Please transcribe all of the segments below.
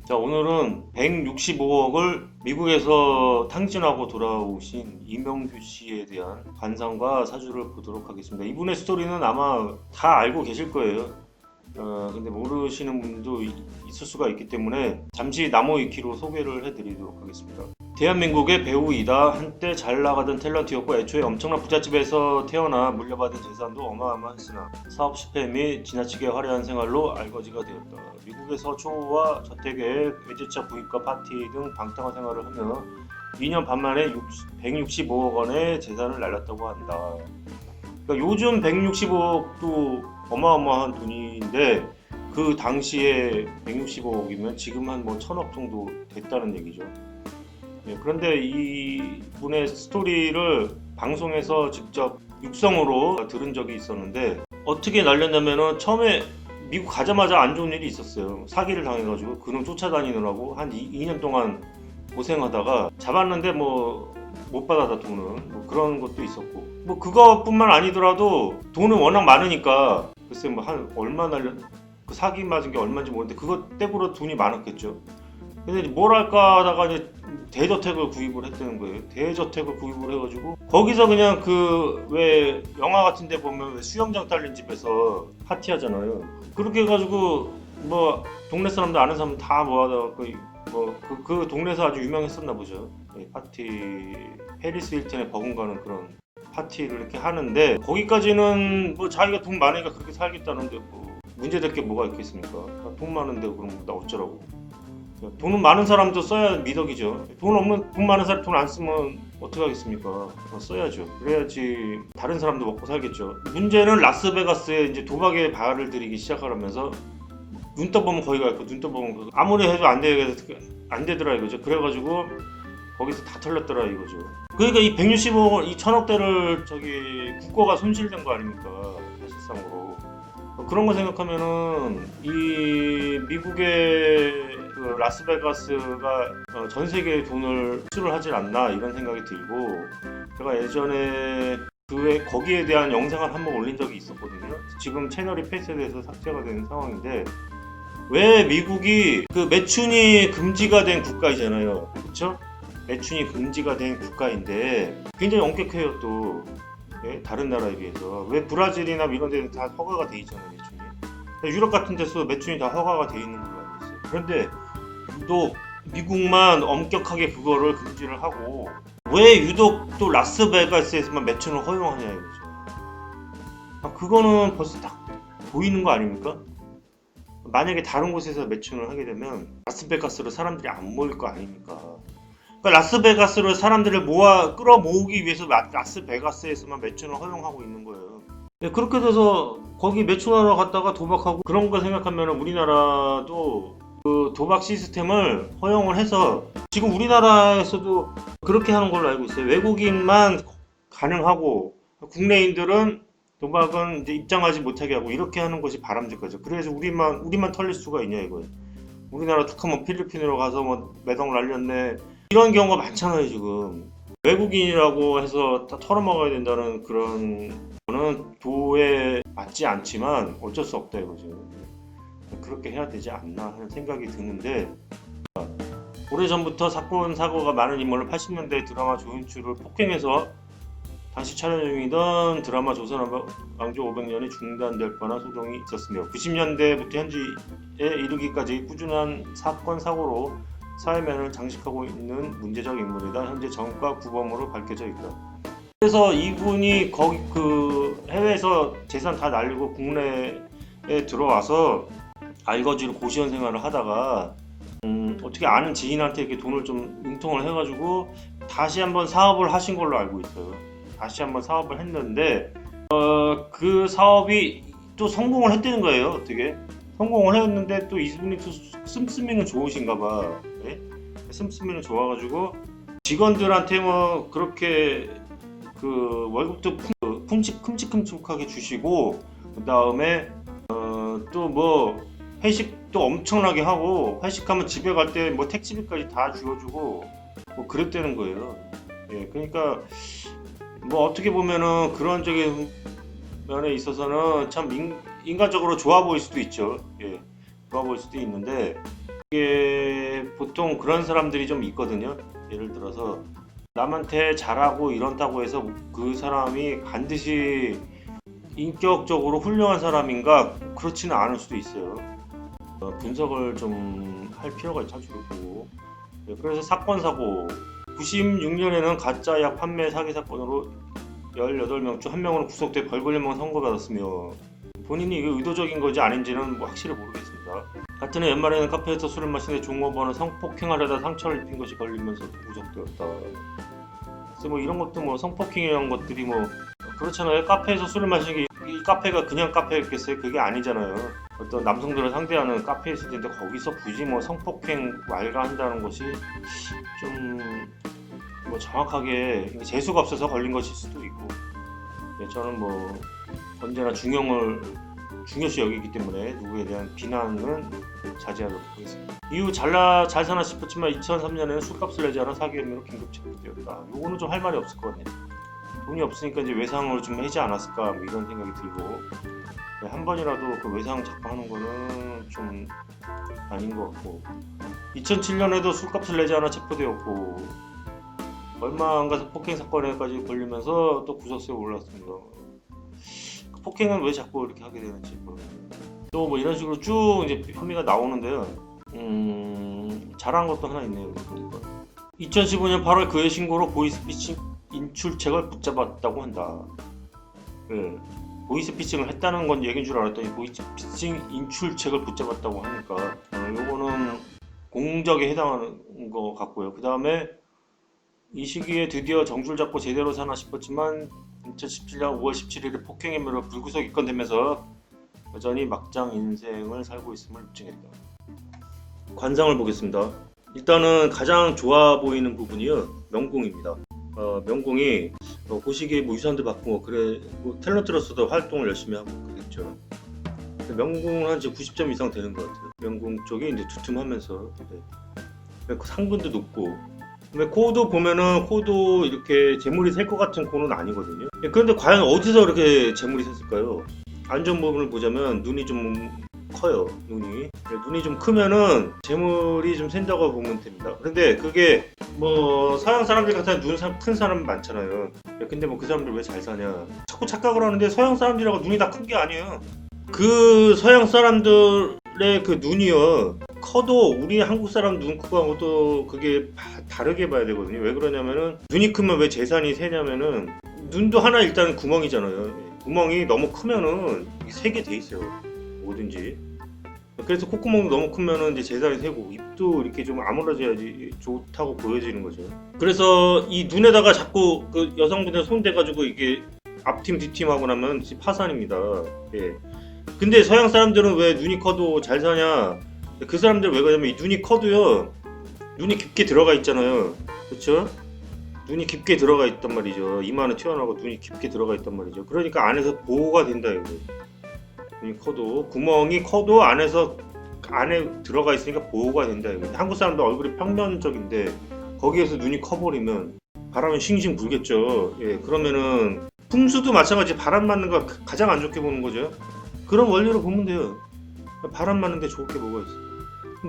자, 오늘은 165억을 미국에서 탕진하고 돌아오신 이명규 씨에 대한 관상과 사주를 보도록 하겠습니다. 이분의 스토리는 아마 다 알고 계실 거예요. 근데 모르시는 분도 있을 수가 있기 때문에 잠시 나무 위키로 소개를 해드리도록 하겠습니다. 대한민국의 배우이다. 한때 잘 나가던 탤런트였고 애초에 엄청난 부잣집에서 태어나 물려받은 재산도 어마어마했으나 사업 실패 및 지나치게 화려한 생활로 알거지가 되었다. 미국에서 초호화, 저택에 외제차 구입과 파티 등 방탕한 생활을 하며 2년 반 만에 165억 원의 재산을 날렸다고 한다. 그러니까 요즘 165억도 어마어마한 돈인데 그 당시에 165억이면 지금 한 뭐 1000억 정도 됐다는 얘기죠. 그런데 이 분의 스토리를 방송에서 직접 육성으로 들은 적이 있었는데 어떻게 날렸냐면은 처음에 미국 가자마자 안 좋은 일이 있었어요. 사기를 당해가지고 그놈 쫓아다니느라고 한 2년 동안 고생하다가 잡았는데 뭐 못 받아다 돈은 뭐 그런 것도 있었고 뭐 그것뿐만 아니더라도 돈은 워낙 많으니까 글쎄 뭐 한 얼마 날렸 그 사기 맞은 게 얼마인지 모르는데 그것 떼고로 돈이 많았겠죠. 근데 뭘 할까 하다가 이제 대저택을 구입을 했다는 거예요. 대저택을 구입을 해가지고 거기서 그냥 그 왜 영화 같은 데 보면 왜 수영장 딸린 집에서 파티하잖아요. 그렇게 해가지고 뭐 동네 사람들 아는 사람 다 모아다가 그 동네에서 아주 유명했었나 보죠. 파티 해리스 힐튼에 버금가는 그런 파티를 이렇게 하는데 거기까지는 뭐 자기가 돈 많으니까 그렇게 살겠다는데 뭐 문제될 게 뭐가 있겠습니까? 돈 많은데 그럼 나 어쩌라고? 돈은 많은 사람도 써야 미덕이죠. 돈 많은 사람 돈 안 쓰면 어떻게 하겠습니까? 써야죠. 그래야지 다른 사람도 먹고 살겠죠. 문제는 라스베가스에 이제 도박에 발을 들이기 시작하면서 눈 떠보면 거기 가 있고 눈 떠보면 아무리 해도 안 되더라 이거죠. 그래가지고 거기서 다 털렸더라 이거죠. 그러니까 이 165억 이 1000억대를 국고가 손실된 거 아닙니까? 사실상으로. 그런 거 생각하면은 이 미국의 그 라스베가스가 전 세계의 돈을 수출을 하질 않나 이런 생각이 들고 제가 예전에 거기에 대한 영상을 한번 올린 적이 있었거든요. 지금 채널이 폐쇄돼서 삭제가 된 상황인데 왜 미국이 그 매춘이 금지가 된 국가이잖아요. 그렇죠? 매춘이 금지가 된 국가인데 굉장히 엄격해요 또. 네? 다른 나라에 비해서. 왜 브라질이나 이런 데는 다 허가가 돼 있잖아요 매춘이. 유럽 같은 데서 매춘이 다 허가가 돼 있는 걸로 알고 있어요. 그런데 또 미국만 엄격하게 그거를 금지를 하고 왜 유독 또 라스베가스에서만 매춘을 허용하냐 이거죠. 그거는 벌써 딱 보이는 거 아닙니까? 만약에 다른 곳에서 매춘을 하게 되면 라스베가스로 사람들이 안 모일 거 아닙니까? 그러니까 라스베가스로 사람들을 끌어모으기 위해서 라스베가스에서만 매춘을 허용하고 있는 거예요. 그렇게 돼서 거기 매춘하러 갔다가 도박하고 그런 거 생각하면 우리나라도 그 도박 시스템을 허용을 해서 지금 우리나라에서도 그렇게 하는 걸로 알고 있어요. 외국인만 가능하고 국내인들은 도박은 이제 입장하지 못하게 하고 이렇게 하는 것이 바람직하죠. 그래서 우리만 털릴 수가 있냐 이거예요. 우리나라 툭하면 필리핀으로 가서 뭐 매덕 날렸네 이런 경우가 많잖아요 지금. 외국인이라고 해서 다 털어먹어야 된다는 그런 거는 도에 맞지 않지만 어쩔 수 없다 이거죠. 그렇게 해야 되지 않나 하는 생각이 드는데 오래전부터 사건 사고가 많은 인물로 80년대 드라마 조연출을 폭행해서 당시 촬영 중이던 드라마 조선왕조 500년이 중단될 뻔한 소동이 있었으며 90년대부터 현지에 이르기까지 꾸준한 사건 사고로 사회면을 장식하고 있는 문제적 인물이다. 현재 전과 구범으로 밝혀져 있다. 그래서 이분이 거기 그 해외에서 재산 다 날리고 국내에 들어와서 알거지로 고시원 생활을 하다가 어떻게 아는 지인한테 이렇게 돈을 좀 융통을 해가지고 다시 한번 사업을 하신 걸로 알고 있어요. 다시 한번 사업을 했는데 그 사업이 또 성공을 했다는 거예요. 어떻게 성공을 했는데 또 이분이 또 씀씀이는 좋으신가 봐. 네? 씀씀이는 좋아가지고 직원들한테 뭐 그렇게 그 월급도 큼직큼직하게 주시고 그 다음에 또 뭐 회식도 엄청나게 하고 회식하면 집에 갈 때 뭐 택시비까지 다 주어주고 뭐 그랬다는 거예요. 예, 그러니까 뭐 어떻게 보면은 그런 적인 면에 있어서는 참 인간적으로 좋아 보일 수도 있죠. 예, 좋아 보일 수도 있는데 이게 보통 그런 사람들이 좀 있거든요. 예를 들어서 남한테 잘하고 이런다고 해서 그 사람이 반드시 인격적으로 훌륭한 사람인가 그렇지는 않을 수도 있어요. 분석을 좀 할 필요가 있죠. 보고. 그래서 사건 사고 96년에는 가짜 약 판매 사기 사건으로 18명 중 1명으로 구속돼 벌 걸리면 선고받았으며 본인이 이게 의도적인 건지 아닌지는 뭐 확실히 모르겠습니다. 같은 해 연말에는 카페에서 술을 마시는데 종업원은 성폭행하려다 상처를 입힌 것이 걸리면서 구속되었다. 그래서 뭐 이런 것도 뭐 성폭행이라는 것들이 뭐 그렇잖아요. 카페에서 술을 마시는 게 이 카페가 그냥 카페였겠어요? 그게 아니잖아요. 어떤 남성들을 상대하는 카페였을 텐데 거기서 굳이 뭐 성폭행 왈가한다는 것이 좀 뭐 정확하게 재수가 없어서 걸린 것일 수도 있고, 저는 뭐 언제나 중요시 여기기 때문에 누구에 대한 비난은 자제하도록 하겠습니다. 이후 잘 사나 싶었지만 2003년에는 술값을 내지 않아 사기 혐의로 긴급 체포되었다. 요거는 좀 할 말이 없을 것 같네요. 돈이 없으니까 이제 외상으로 좀 하지 않았을까 뭐 이런 생각이 들고, 한 번이라도 그 외상 자꾸 하는 거는 좀 아닌 것 같고, 2007년에도 술값을 내지 않아 체포되었고 얼마 안 가서 폭행 사건에까지 걸리면서 또 구속세에 올랐습니다. 그 폭행은 왜 자꾸 이렇게 하게 되는지 또 뭐 이런 식으로 쭉 이제 혐의가 나오는데요. 잘한 것도 하나 있네요. 2015년 8월 그의 신고로 보이스피싱 인출책을 붙잡았다고 한다. 보이스피싱을 했다는 건 얘기인 줄 알았더니 보이스피싱 인출책을 붙잡았다고 하니까 요거는 공작에 해당하는 것 같고요. 그 다음에 이 시기에 드디어 정줄 잡고 제대로 사나 싶었지만 2017년 5월 17일에 폭행 혐의로 불구속 입건되면서 여전히 막장 인생을 살고 있음을 입증했다. 관상을 보겠습니다. 일단은 가장 좋아 보이는 부분이요, 명궁입니다. 명궁이 보시기에 뭐 유산도 받고 그래 뭐 탤런트로서도 활동을 열심히 하고 그랬죠. 명궁은 한 90점 이상 되는 것 같아요. 명궁 쪽이 이제 두툼하면서 상분도 높고. 근데 코도 보면은 코도 이렇게 재물이 셀 것 같은 코는 아니거든요. 그런데 과연 어디서 이렇게 재물이 샜을까요? 안 좋은 부분을 보자면 눈이 좀 커요. 눈이 좀 크면은 재물이 좀 샌다고 보면 됩니다. 그런데 그게 뭐 서양 사람들 같은 눈 큰 사람 많잖아요. 근데 뭐 그 사람들 왜 잘 사냐 자꾸 착각을 하는데, 서양 사람들이라고 눈이 다 큰 게 아니에요. 그 서양 사람들의 그 눈이요, 커도 우리 한국 사람 눈 크고 또 그게 다르게 봐야 되거든요. 왜 그러냐면은 눈이 크면 왜 재산이 세냐면은 눈도 하나 일단 구멍이잖아요. 구멍이 너무 크면은 세게 돼 있어요, 뭐든지. 그래서 콧구멍도 너무 크면은 이제 재산이 세고, 입도 이렇게 좀 아물어져야지 좋다고 보여지는 거죠. 그래서 이 눈에다가 자꾸 그 여성분들 손 대가지고 이게 앞팀 뒷팀 하고 나면 파산입니다. 근데 서양 사람들은 왜 눈이 커도 잘 사냐? 그 사람들 왜 그러냐면 이 눈이 커도요, 눈이 깊게 들어가 있잖아요. 그렇죠? 눈이 깊게 들어가 있단 말이죠. 이마는 튀어나오고 눈이 깊게 들어가 있단 말이죠. 그러니까 안에서 보호가 된다 이거. 눈이 커도, 구멍이 커도 안에 들어가 있으니까 보호가 된다 이거. 한국 사람도 얼굴이 평면적인데 거기에서 눈이 커버리면 바람이 싱싱 불겠죠. 그러면은 풍수도 마찬가지, 바람 맞는 거 가장 안 좋게 보는 거죠. 그런 원리로 보면 돼요. 바람 맞는데 좋게 뭐가 있어.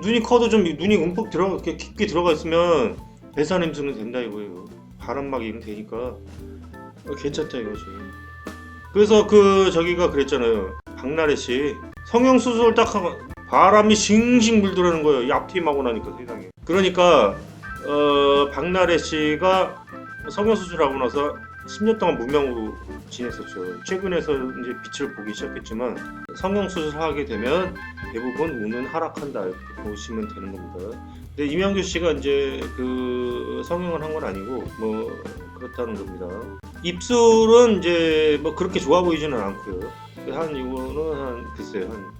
눈이 커도 좀 눈이 움푹 이렇게 깊게 들어가 있으면 배산 냄새는 된다 이거예요. 바람막이는 되니까 괜찮다 이거지. 그래서 저기가 그랬잖아요. 박나래 씨 성형수술 딱 하고 바람이 싱싱 불더라는 거예요. 이 앞팀하고 나니까 세상에. 그러니까 박나래 씨가 성형수술하고 나서 10년 동안 무명으로 지냈었죠. 최근에서 이제 빛을 보기 시작했지만 성형수술하게 되면 대부분 운은 하락한다 이렇게 보시면 되는 겁니다. 근데 이명규 씨가 이제 그 성형을 한 건 아니고 뭐 그렇다는 겁니다. 입술은 이제 뭐 그렇게 좋아 보이지는 않고요. 이거는 글쎄요, 한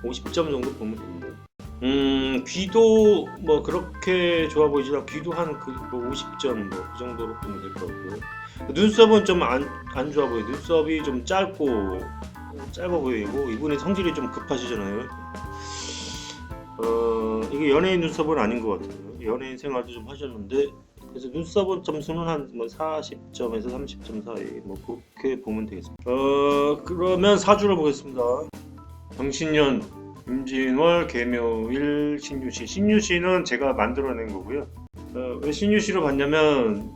50점 정도 보면 됩니다. 귀도 뭐 그렇게 좋아 보이지 않고, 귀도 한 뭐 50점 뭐 그 정도로 보면 될 것 같고요. 눈썹은 좀 안 좋아 보여요. 눈썹이 좀 짧아 보이고, 이분이 성질이 좀 급하시잖아요. 이게 연예인 눈썹은 아닌 것 같아요. 연예인 생활도 좀 하셨는데, 그래서 눈썹은 점수는 한 뭐 40점에서 30점 사이 뭐 그렇게 보면 되겠습니다. 그러면 사주를 보겠습니다. 병신년 임진월, 계묘일, 신유시. 신유시는 제가 만들어낸 거고요. 왜 신유시로 봤냐면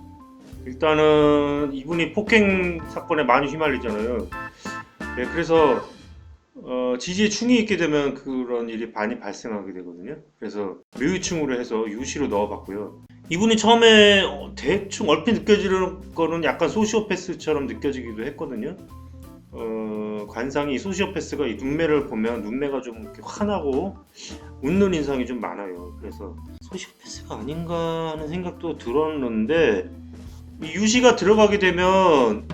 일단은 이분이 폭행 사건에 많이 휘말리잖아요. 네, 그래서 지지에 충이 있게 되면 그런 일이 많이 발생하게 되거든요. 그래서 묘유충으로 해서 유시로 넣어봤고요. 이분이 처음에 대충 얼핏 느껴지는 거는 약간 소시오패스처럼 느껴지기도 했거든요. 관상이 소시오패스가 이 눈매를 보면 눈매가 좀 이렇게 환하고 웃는 인상이 좀 많아요. 그래서 소시오패스가 아닌가 하는 생각도 들었는데 이 유시가 들어가게 되면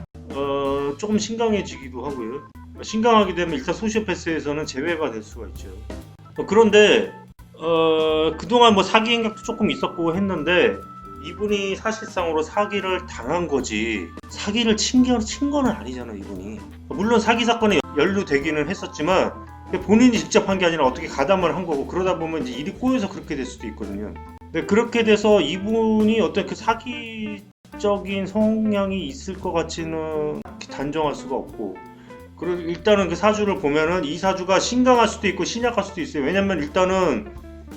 조금 신강해지기도 하고요. 신강하게 되면 일단 소시오패스에서는 제외가 될 수가 있죠. 그런데 그동안 뭐 사기 행각도 조금 있었고 했는데 이분이 사실상으로 사기를 당한 거지 사기를 친 거는 아니잖아요. 이분이 물론 사기 사건에 연루되기는 했었지만 본인이 직접 한 게 아니라 어떻게 가담을 한 거고 그러다 보면 이제 일이 꼬여서 그렇게 될 수도 있거든요. 근데 그렇게 돼서 이분이 어떤 그 사기적인 성향이 있을 것 같지는 단정할 수가 없고 그리고 일단은 그 사주를 보면은 이 사주가 신강할 수도 있고 신약할 수도 있어요. 왜냐면 일단은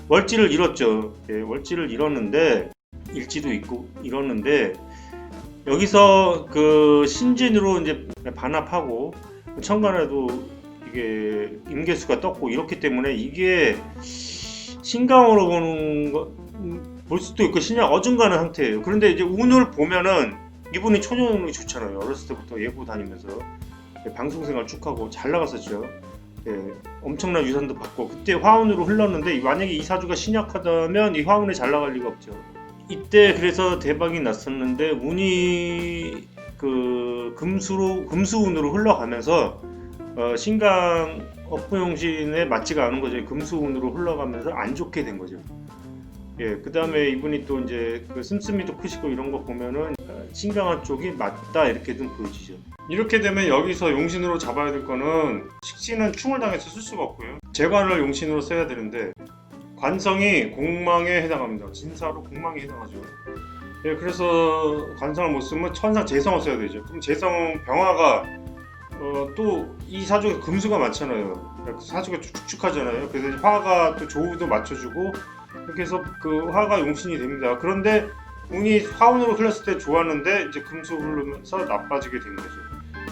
월지를 잃었죠. 예, 월지를 잃었는데 일지도 있고 잃었는데 여기서 그 신진으로 이제 반합하고 천간에도 이게 임계수가 떴고 이렇기 때문에 이게 신강으로 보는 거 볼 수도 있고 신약 어중간한 상태예요. 그런데 이제 운을 보면은 이분이 초년운이 좋잖아요. 어렸을 때부터 예고 다니면서 방송생활 쭉 하고 잘 나갔었죠. 예, 엄청난 유산도 받고 그때 화운으로 흘렀는데 만약에 이 사주가 신약하다면 이 화운에 잘 나갈 리가 없죠. 이때 그래서 대박이 났었는데 운이 그 금수운으로 흘러가면서 신강 업부용신에 맞지가 않은 거죠. 금수운으로 흘러가면서 안 좋게 된 거죠. 예, 그 다음에 이분이 또 이제 그 씀씀이도 크시고 이런 거 보면은 신강한 쪽이 맞다 이렇게 좀 보여지죠. 이렇게 되면 여기서 용신으로 잡아야 될 거는 식신은 충을 당해서 쓸 수가 없고요. 재관을 용신으로 써야 되는데 관성이 공망에 해당합니다. 진사로 공망에 해당하죠. 예, 그래서 관성을 못 쓰면 천상 재성을 써야 되죠. 그럼 재성 병화가 또 이 사주가 금수가 많잖아요. 사주가 축축하잖아요. 그래서 화가 또 조우도 맞춰주고 이렇게 해서 그 화가 용신이 됩니다. 그런데 운이 화운으로 흘렀을 때 좋았는데 이제 금수 흐르면서 나빠지게 된 거죠.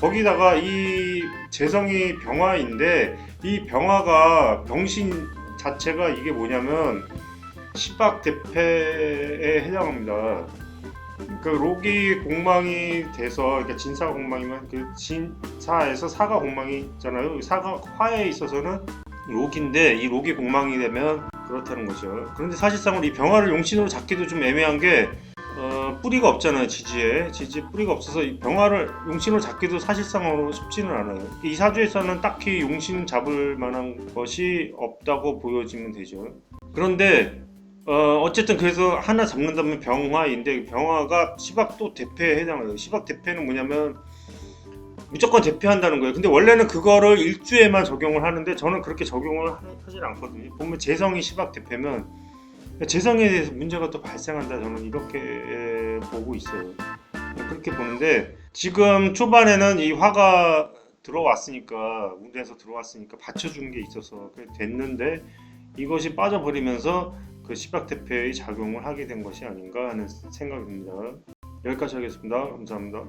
거기다가 이 재성이 병화인데 이 병화가 병신 자체가 이게 뭐냐면 시박대패에 해당합니다. 그 록이 공망이 돼서 그러니까 진사가 공망이면 그 진사에서 사가 공망이 있잖아요. 사가 화에 있어서는 록인데 이 록이 공망이 되면 그렇다는 거죠. 그런데 사실상으로 이 병화를 용신으로 잡기도 좀 애매한 게 뿌리가 없잖아요. 지지에 뿌리가 없어서 이 병화를 용신으로 잡기도 사실상으로 쉽지는 않아요. 이 사주에서는 딱히 용신 잡을 만한 것이 없다고 보여지면 되죠. 그런데 어쨌든 그래서 하나 잡는다면 병화인데 병화가 시박도 대패에 해당해요. 시박 대패는 뭐냐면 무조건 대패한다는 거예요. 근데 원래는 그거를 일주에만 적용을 하는데 저는 그렇게 적용을 하질 않거든요. 보면 재성이 시박 대패면 재성에 대해서 문제가 또 발생한다. 저는 이렇게 보고 있어요. 그렇게 보는데 지금 초반에는 이 화가 들어왔으니까 운에서 들어왔으니까 받쳐주는 게 있어서 됐는데 이것이 빠져버리면서 그 시박대패의 작용을 하게 된 것이 아닌가 하는 생각입니다. 여기까지 하겠습니다. 감사합니다.